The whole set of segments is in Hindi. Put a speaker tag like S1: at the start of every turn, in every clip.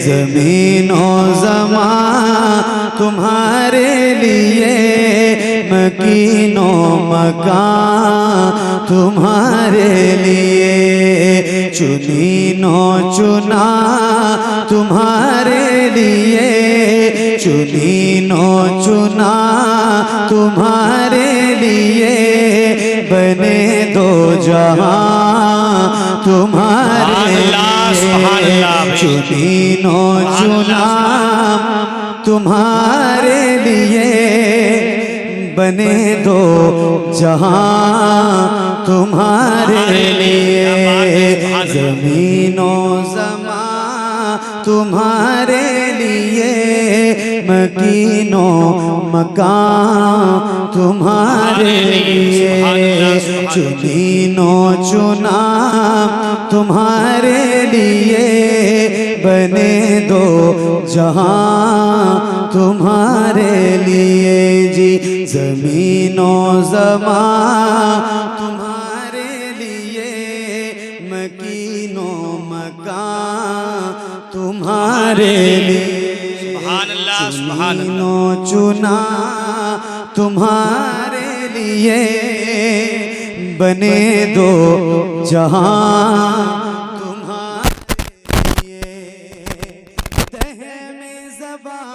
S1: ज़मीनो ज़मा तुम्हारे लिए, मकीनो मकान तुम्हारे लिए, चुनीनो चुना तुम्हारे लिए, चुनीनो चुना तुम्हारे लिए, बने दो जहां तुम्हारे लिए, चुनीनो चुना तुम्हारे लिए, बने दो जहां तुम्हारे लिए, ज़मीनो ज़मा तुम्हारे लिए, मकीनो मकान तुम्हारे लिए, चुनीनो चुना तुम्हारे लिए, बने दो जहां तुम्हारे लिए जी, ज़मीनो ज़मा तुम्हारे लिए, मकीनो मकान तुम्हारे लिए, चुनीनो चुना तुम्हारे लिए, बने दो जहां तुम्हारे लिए, तह में ज़बां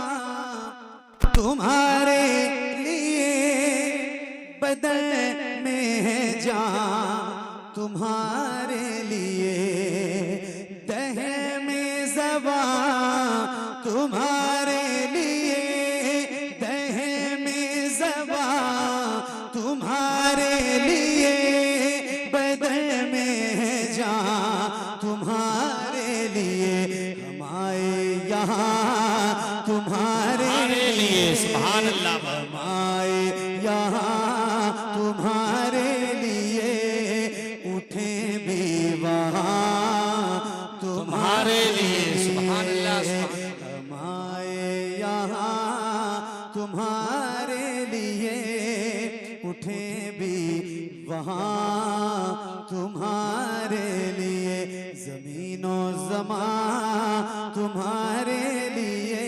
S1: तुम्हारे लिए, बदन में है जान तुम्हारे लिए, तह में ज़बां तुम्हारे लिए, तह में ज़बां तुम्हारे लिए, बदन में है जान तुम्हारे लिए, हम आए यहाँ तुम्हारे लिए, सुभान अल्लाह, हम आए यहाँ तुम्हारे लिए, उठे भी वहाँ तुम्हारे लिए, सुभान अल्लाह, हम आए यहाँ तुम्हारे लिए, उठे भी वहाँ तुम्हारे लिए, ज़मीनो ज़मा तुम्हारे लिए,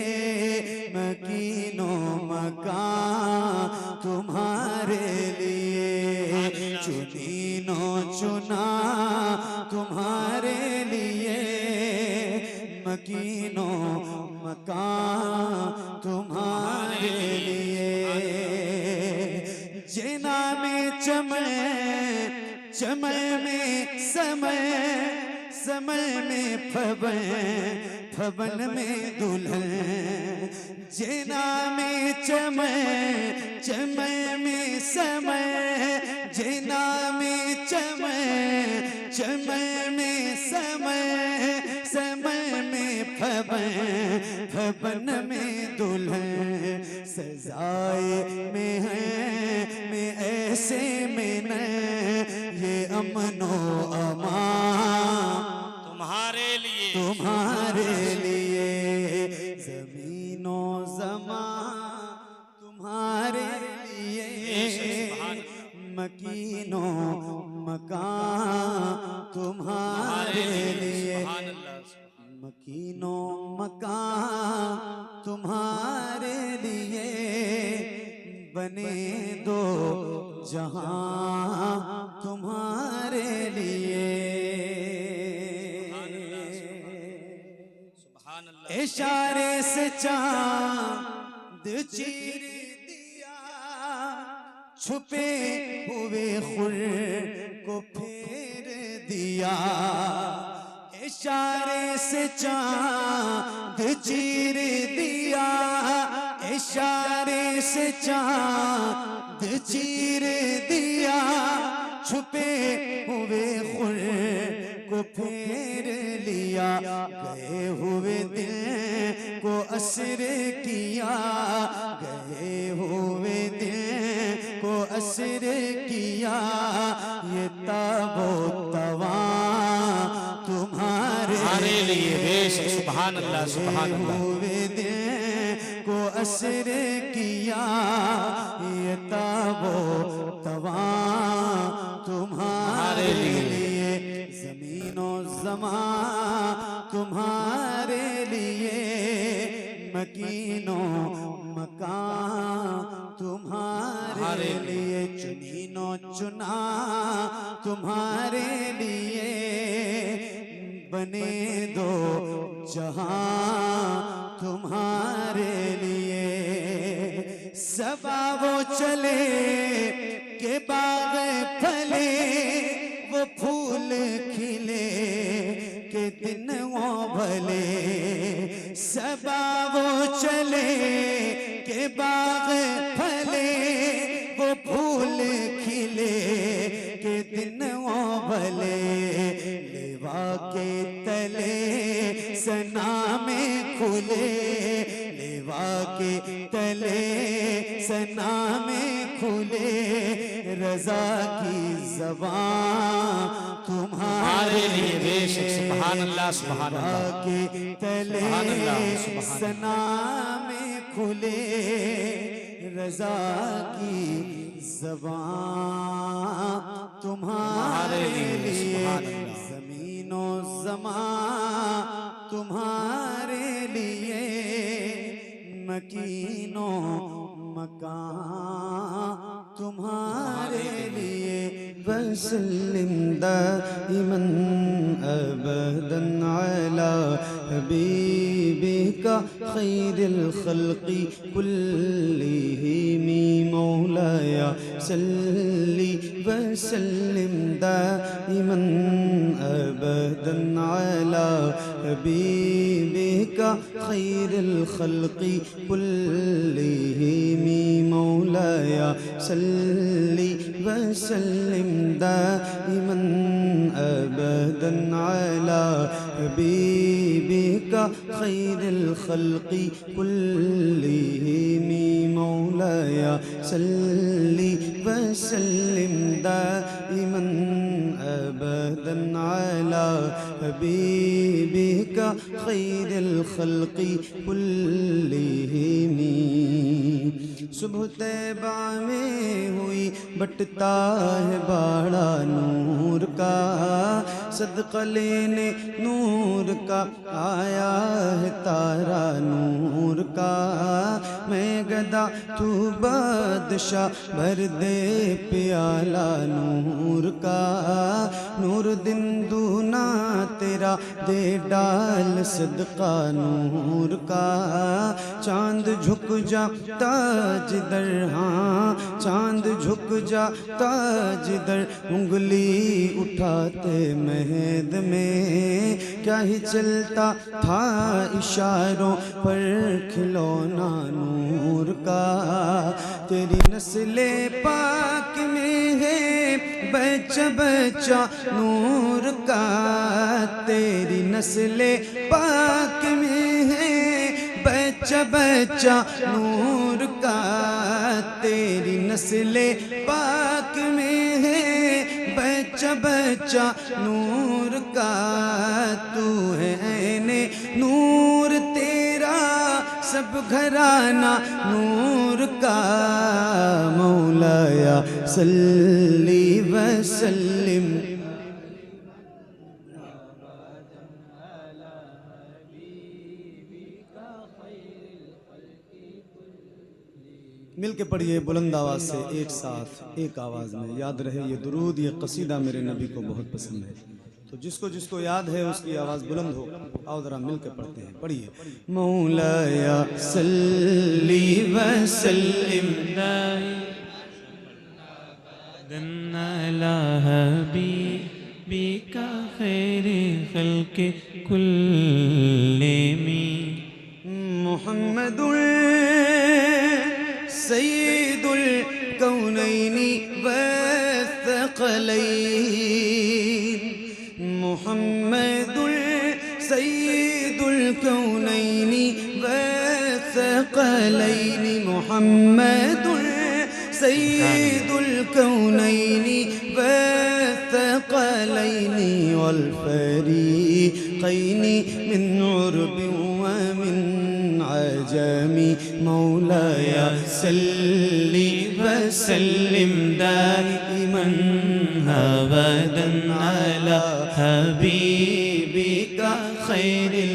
S1: मकीनो मकान तुम्हारे लिए, चुनीनो चुना तुम्हारे लिए, मकीनो मकान तुम्हारे लिए, जेना में चमन, चमन में समय, समय में फबन, फबन में दुल्हन, जेना में चमन, चमन में समय, जेना में चमन, चमन में समय, समय में फबन, फबन में दुल्हन, सजाए में है में ऐसे में न, ये अमनो अमान तुम्हारे लिए, तुम्हारे लिए, ज़मीनो ज़मा तुम्हारे लिए, मकीनो मकान तुम्हारे लिए, मकीनो मकान तुम्हारे लिए, बने दो जहां तुम्हारे लिए, इशारे से चांद चीर दिया, छुपे हुए खुर को फेर दिया, इशारे से चांद चीर दिया, इशारे से चांद चीर दिया, छुपे हुए खुर को फेर लिया, गए हुए दिल को असर किया, गए हुए दिल को असर किया, ये ताबो तवा तुम्हारे लिए, बेशक, सुभान अल्लाह, सुभान अल्लाह, हुए दिल को असर किया, ये ताबो तवा तुम्हारे लिए, ज़मीनो ज़मा तुम्हारे लिए, मकीनों मकान तुम्हारे लिए, चुनीनो चुना तुम्हारे लिए, बने दो जहां तुम्हारे लिए। सबा वो चले के बाग फले, वो फूल खिले के दिन वो भले। सबा वो चले के बाग फले, वो फूल खिले के दिन वो भले। लेवा के तले सना में खुले, लेवा के तले सना में खुले, रजा की ज़बान तुम्हारे लिए। बेशक सुभान अल्लाह सुभान अल्लाह के तले सना में खुले, रजा की ज़बान तुम्हारे लिए। ज़मीनो ज़मान तुम्हारे लिए, मकीनो मकान तुम्हारे लिए। वसल्लिम दाइमन अबदन अला हबीबिका खैरिल खल्क़ि कुल्लिहिम मौलाया सल्ली वसल्लिम दाइमन अबदन अला हबीबिका खैरिल खल्क़ि कुल्लिहिम मौलाया सल्ली वसल्लिम दाइमन अबदन अला हबीबिका खैरिल खल्क़ि कुल्लिहिम मौलाया सल्ली वसल्लिम दाइमन अबदन अला हबीबिका खैरिल खल्क़ि कुल्लिहिम। सुबह तैबा में हुई बटता है बाड़ा नूर का, सदका लेने नूर का आया है तारा नूर का। मैं गदा तू बादशाह भर दे प्याला नूर का, नूर दिन दूना तेरा दे डाल सदका नूर का। चांद झुक जाता जिधर, हाँ चांद झुक जाता जिधर, उंगली उठाते महद में क्या ही चलता था इशारों पर खिलौना नूर का। तेरी नस्ले पाक में है बच्चा बच्चा नूर का, तेरी नस्ले पाक में है बच्चा बच्चा नूर का। तेरी नस्ले पाक में है बच्चा बच्चा नूर का। तू है ऐने नूर तेरा सब घराना नूर का। मौलाया सल्ली वसल्लिम मिल के पढ़िए बुलंद आवाज़ से, एक साथ एक आवाज़ में। याद रहे ये दुरूद ये कसीदा मेरे नबी को बहुत पसंद है, तो जिसको जिसको याद है उसकी आवाज़ बुलंद हो। आओ ज़रा मिल के पढ़ते हैं, पढ़िए। मौलाया सल्ली वसल्लिम
S2: अला हबीबिका खैरिल खल्क़ि कुल्लिहिम
S1: मुहम्मदुल सय्यिदुल कौनैनि वस्सक़लैन। मुहम्मदुल सय्यिदुल कौनैनि वस्सक़लैन। मुहम्मदुल सय्यिदुल कौनैनि वस्सक़लैन वल फ़रीक़ैनि मिन उर्बि व मिन अजमी। मौलाया सल्ली वसल्लिम दाइमन अबदन अला हबीबिका खैरिल